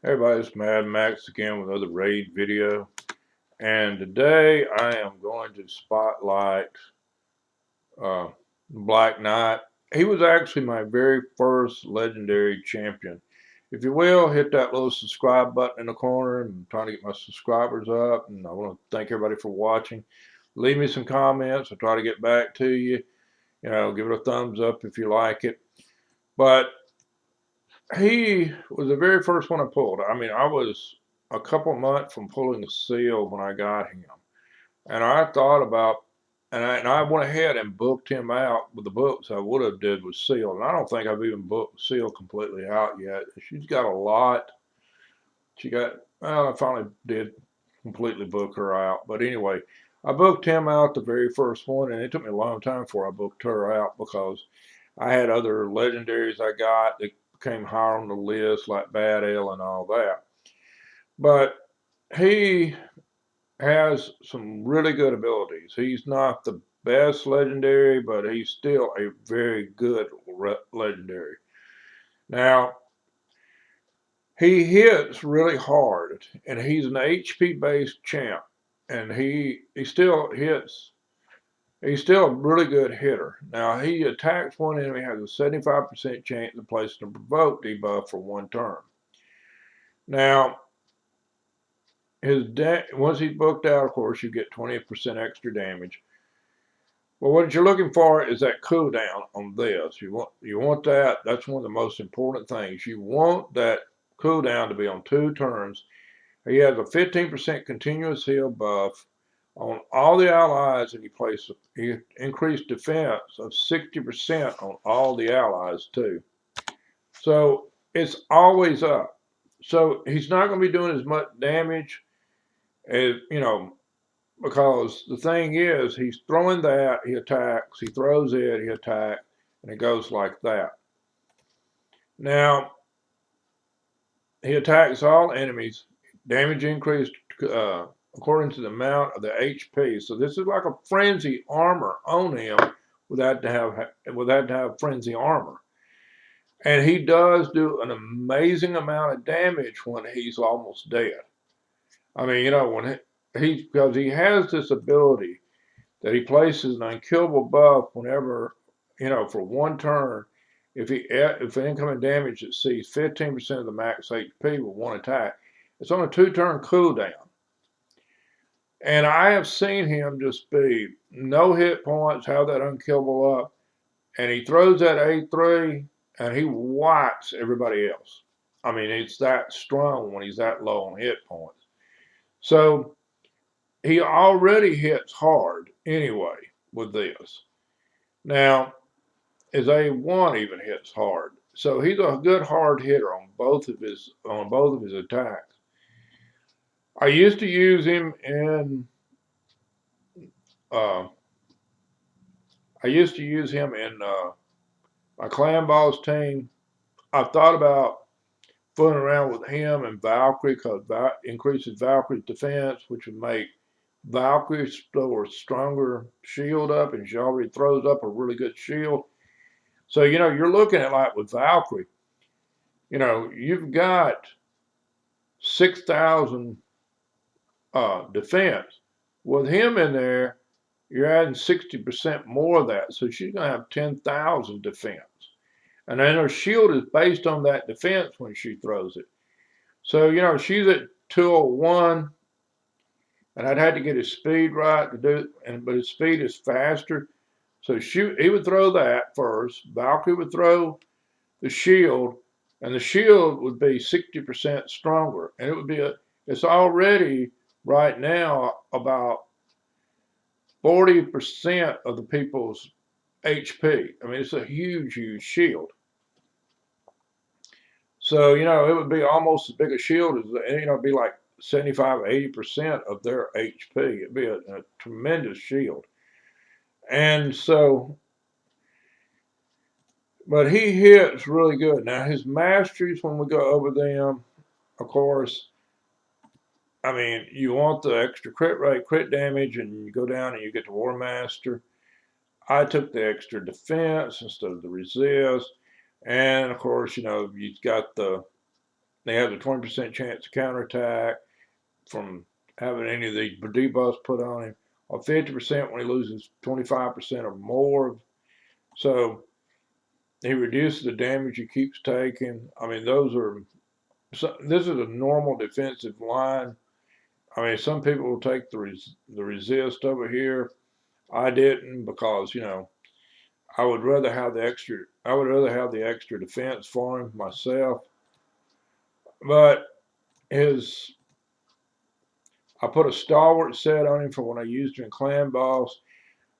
Hey everybody, it's Madmaxed again with another raid video. And today I am going to spotlight uh, Black Knight. He was actually my very first legendary champion. If you will, hit that little subscribe button in the corner. I'm trying to get my subscribers up, and I want to thank everybody for watching. Leave me some comments. I'll try to get back to you. Give it a thumbs up if you like it. But he was the very first one I pulled. I mean, I was a couple months from pulling the seal when I got him. And I thought about, and I went ahead and booked him out with the books I would have did with Seal. And I don't think I've even booked Seal completely out yet. She's got a lot. Well, I finally did completely book her out. But anyway, I booked him out the very first one, and it took me a long time before I booked her out because I had other legendaries I got that came higher on the list, like Bad Ale and all that. But he has some really good abilities. He's not the best legendary, but he's still a very good legendary. Now, he hits really hard, and he's an HP based champ, and he still hits. He's still a really good hitter. Now, he attacks one enemy, has a 75% chance of placing a provoke debuff for one turn. Now, once he's booked out, of course, you get 20% extra damage. Well, what you're looking for is that cooldown on this. You want that. That's one of the most important things. You want that cooldown to be on 2 turns. He has a 15% continuous heal buff on all the allies, and he increased defense of 60% on all the allies too. So it's always up. So he's not going to be doing as much damage as, because the thing is, he's throwing that, he attacks, he throws it, he attacks, and it goes like that. Now, he attacks all enemies, damage increased according to the amount of the HP. So this is like a frenzy armor on him without to have frenzy armor. And he does do an amazing amount of damage when he's almost dead. I mean, when because he has this ability that he places an unkillable buff whenever, for one turn. If incoming damage exceeds 15% of the max HP with one attack, it's on a 2-turn cooldown. And I have seen him just be no hit points, have that unkillable up, and he throws that A3 and he wipes everybody else. I mean, it's that strong when he's that low on hit points. So he already hits hard anyway with this. Now, his A1 even hits hard. So he's a good hard hitter on both of his attacks. I used to use him in uh, my clan boss team. I thought about fooling around with him and Valkyrie because increases Valkyrie's defense, which would make Valkyrie throw a stronger shield up, and she already throws up a really good shield. So, you're looking at, like with Valkyrie, you've got 6,000 defense. With him in there, you're adding 60% more of that. So she's going to have 10,000 defense. And then her shield is based on that defense when she throws it. So, she's at 201, and I'd had to get his speed right to do it, but his speed is faster. So he would throw that first. Valkyrie would throw the shield, and the shield would be 60% stronger. And it's already right now about 40% of the people's HP. I mean, it's a huge, huge shield. So, it would be almost as big a shield as, it'd be like 75, 80% of their HP. It'd be a tremendous shield. And so, but he hits really good. Now, his masteries, when we go over them, of course, I mean, you want the extra crit rate, crit damage, and you go down and you get the War Master. I took the extra defense instead of the resist. And of course, you've got the they have a 20% chance to counterattack from having any of these debuffs put on him, or 50% when he loses 25% or more. So he reduces the damage he keeps taking. I mean, this is a normal defensive line. I mean, some people will take the resist over here. I didn't because, you know, I would rather have the extra defense for him myself. But I put a stalwart set on him for when I used him in Clan Boss.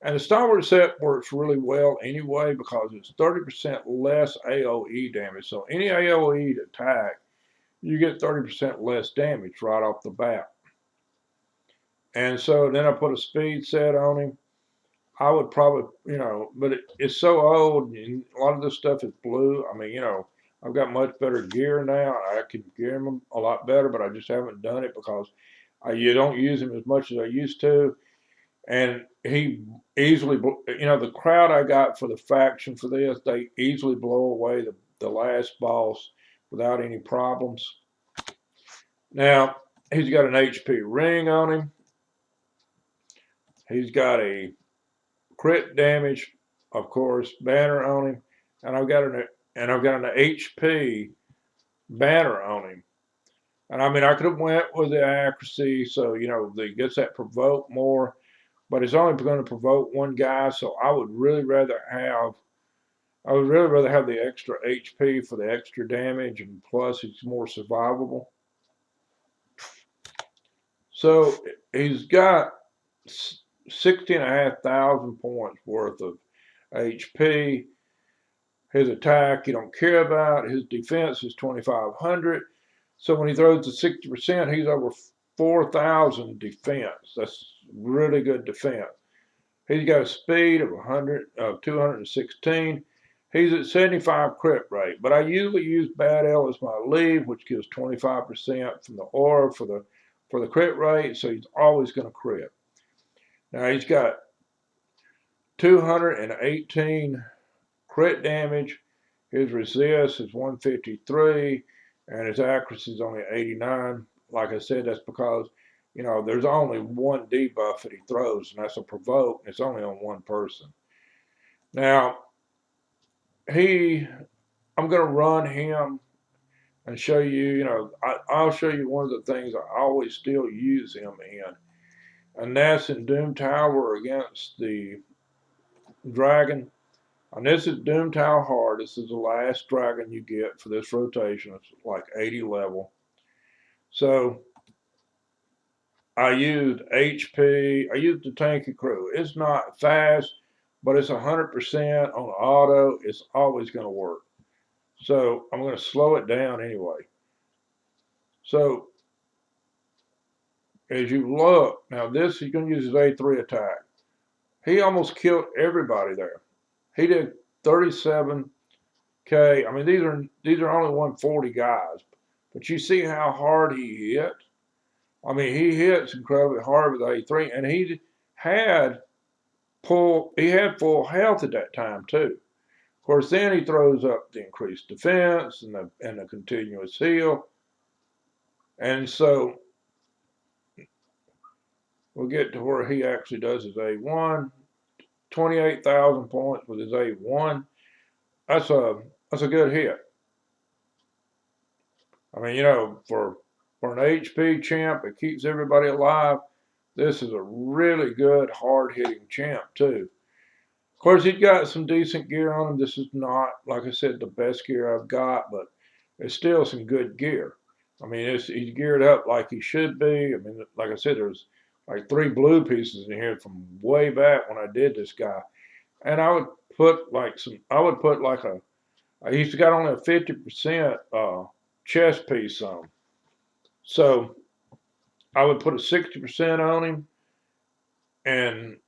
And the stalwart set works really well anyway because it's 30% less AoE damage. So any AoE attack, you get 30% less damage right off the bat. And so then I put a speed set on him. I would probably, you know, but it's so old and a lot of this stuff is blue. I mean, you know, I've got much better gear now. I can gear him a lot better, but I just haven't done it because you don't use him as much as I used to. And he easily, you know, the crowd I got for the faction for this, they easily blow away the last boss without any problems. Now, he's got an HP ring on him. He's got a crit damage, of course, banner on him, and I've got an HP banner on him. And I mean, I could have went with the accuracy, so you know, he gets that provoke more, but it's only going to provoke one guy. So I would really rather have the extra HP for the extra damage, and plus it's more survivable. So he's got 60,500 points worth of HP. His attack you don't care about. His defense is 2,500. So when he throws the 60%, he's over 4,000 defense. That's really good defense. He's got a speed of 216. He's at 75 crit rate, but I usually use Bad L as my lead, which gives 25% from the aura for the crit rate. So he's always going to crit. Now he's got 218 crit damage. His resist is 153, and his accuracy is only 89. Like I said, that's because, you know, there's only one debuff that he throws, and that's a provoke. And it's only on one person. Now, I'm going to run him and show you, you know, I'll show you one of the things I always still use him in. And that's in Doom Tower against the dragon. And this is Doom Tower Hard. This is the last dragon you get for this rotation. It's like 80 level. So I used HP. I used the tanky crew. It's not fast, but it's 100% on auto. It's always going to work. So I'm going to slow it down anyway. So as you look, now this, he's going to use his A3 attack. He almost killed everybody there. He did 37K. I mean, these are only 140 guys, but you see how hard he hit. I mean, he hits incredibly hard with A3, and he had full health at that time too. Of course, then he throws up the increased defense and the continuous heal, and so we'll get to where he actually does his A1. 28,000 points with his A1. That's a good hit. I mean, you know, for an HP champ that keeps everybody alive, this is a really good hard-hitting champ too. Of course, he's got some decent gear on him. This is not, like I said, the best gear I've got, but it's still some good gear. I mean, he's geared up like he should be. I mean, like I said, there's like 3 blue pieces in here from way back when I did this guy. And I would put like he's got only a 50% chest piece on. So I would put a 60% on him, and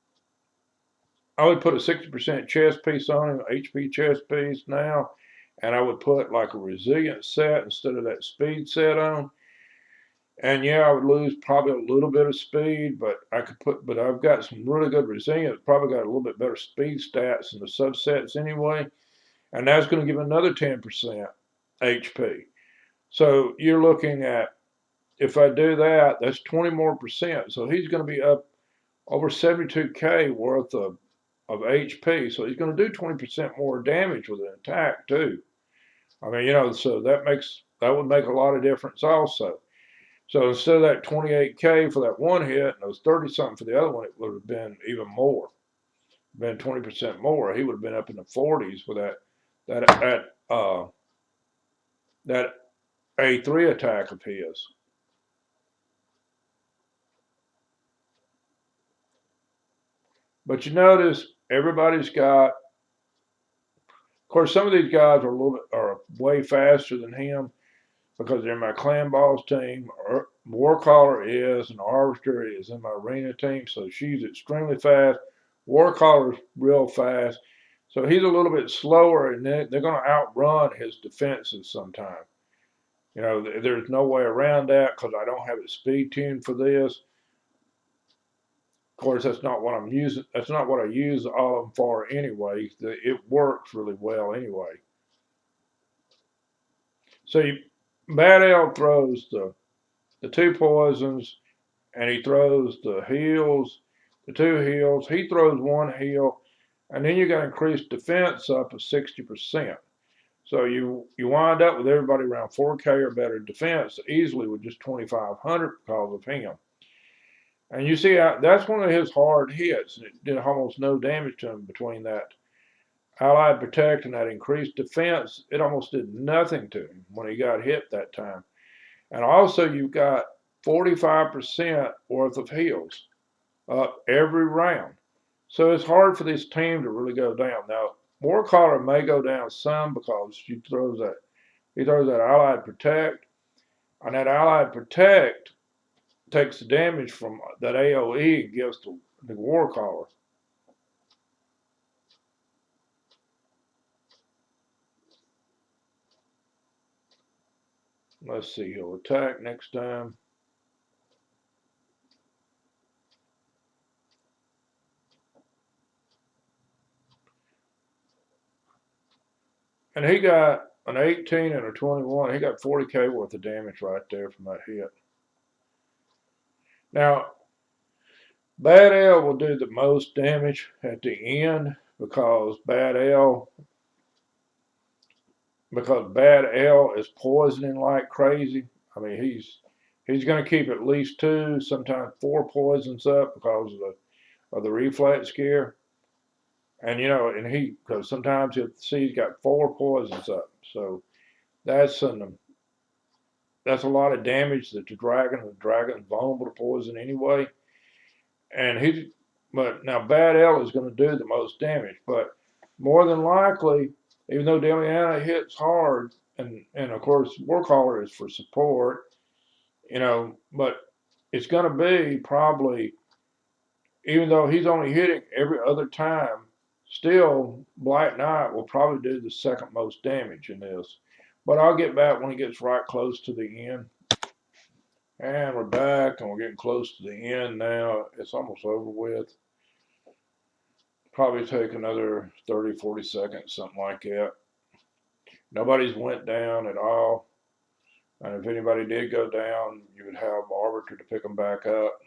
I would put a 60% chest piece on him, HP chest piece now, and I would put like a resilient set instead of that speed set on. And yeah, I would lose probably a little bit of speed, but I've got some really good resilience, probably got a little bit better speed stats in the subsets anyway. And that's going to give another 10% HP. So you're looking at, if I do that, that's 20 more percent. So he's going to be up over 72K worth of HP. So he's going to do 20% more damage with an attack too. I mean, so that would make a lot of difference also. So instead of that 28K for that one hit and those 30 something for the other one, it would have been even more, been 20% more. He would have been up in the 40s with that that that A3 attack of his. But you notice everybody's got. Of course, some of these guys are way faster than him because they're in my clan boss team. Warcaller is, and Arbiter is in my arena team, so she's extremely fast. Warcaller's real fast, so he's a little bit slower, and they're going to outrun his defenses sometime. There's no way around that because I don't have it speed tuned for this. Of course, that's not what I'm using. That's not what I use all of them for anyway. It works really well anyway. So Bad L throws the two poisons, and he throws the heals, the two heals. He throws one heal, and then you got increased defense up to 60%. So you wind up with everybody around 4K or better defense easily with just 2,500 because of him. And you see, that's one of his hard hits. It did almost no damage to him between that Allied Protect and that increased defense. It almost did nothing to him when he got hit that time. And also, you've got 45% worth of heals up every round. So it's hard for this team to really go down. Now, Warcaller may go down some because he throws that Allied Protect, and that Allied Protect takes the damage from that AoE and gives to the Warcaller. Let's see, he'll attack next time. And he got an 18 and a 21. He got 40K worth of damage right there from that hit. Now, Bad L will do the most damage at the end because Bad L is poisoning like crazy. I mean, he's going to keep at least 2, sometimes 4 poisons up because of the reflex gear. And because sometimes he'll see he's got 4 poisons up. So that's a lot of damage that the dragon's vulnerable to poison anyway. But now Bad L is going to do the most damage, but more than likely, even though Deliana hits hard, and of course Warcaller is for support, but it's going to be probably, even though he's only hitting every other time, still Black Knight will probably do the second most damage in this. But I'll get back when he gets right close to the end. And we're back, and we're getting close to the end now. It's almost over with. Probably take another 30, 40 seconds, something like that. Nobody's went down at all. And if anybody did go down, you would have Arbiter to pick them back up.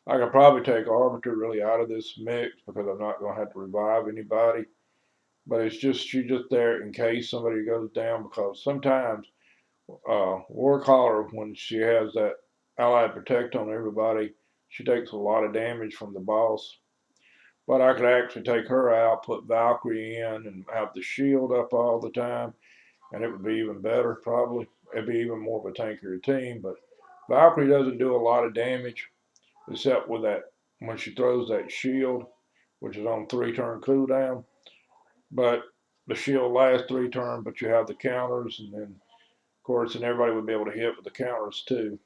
I could probably take Arbiter really out of this mix because I'm not going to have to revive anybody. But she's just there in case somebody goes down, because sometimes Warcaller, when she has that Allied Protect on everybody, she takes a lot of damage from the boss. But I could actually take her out, put Valkyrie in, and have the shield up all the time, and it would be even better, probably. It'd be even more of a tankier team. But Valkyrie doesn't do a lot of damage, except with that when she throws that shield, which is on 3-turn cooldown. But the shield lasts 3 turns, but you have the counters, and then, of course, and everybody would be able to hit with the counters too.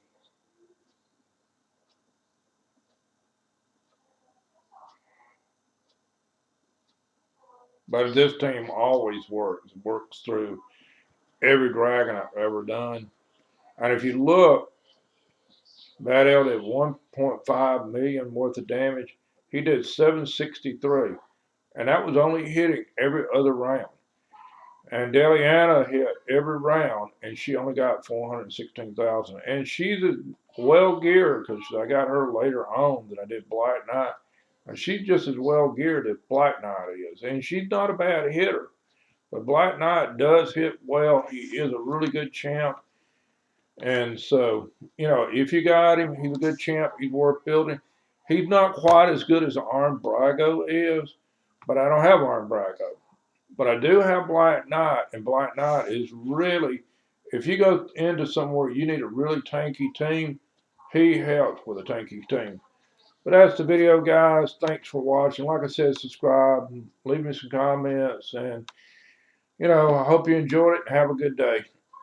But this team always works through every dragon I've ever done. And if you look, Bad L did 1.5 million worth of damage. He did 763, and that was only hitting every other round. And Deliana hit every round, and she only got 416,000. And she's well geared because I got her later on that I did Black Knight, and she's just as well geared as Black Knight is. And she's not a bad hitter, but Black Knight does hit well. He is a really good champ. And so, if you got him, he's a good champ. He's worth building. He's not quite as good as Arn Brago is, but I don't have Arn Brago. But I do have Black Knight, and Black Knight is really, if you go into somewhere you need a really tanky team, he helps with a tanky team. But that's the video, guys. Thanks for watching. Like I said, subscribe and leave me some comments. And, I hope you enjoyed it and have a good day.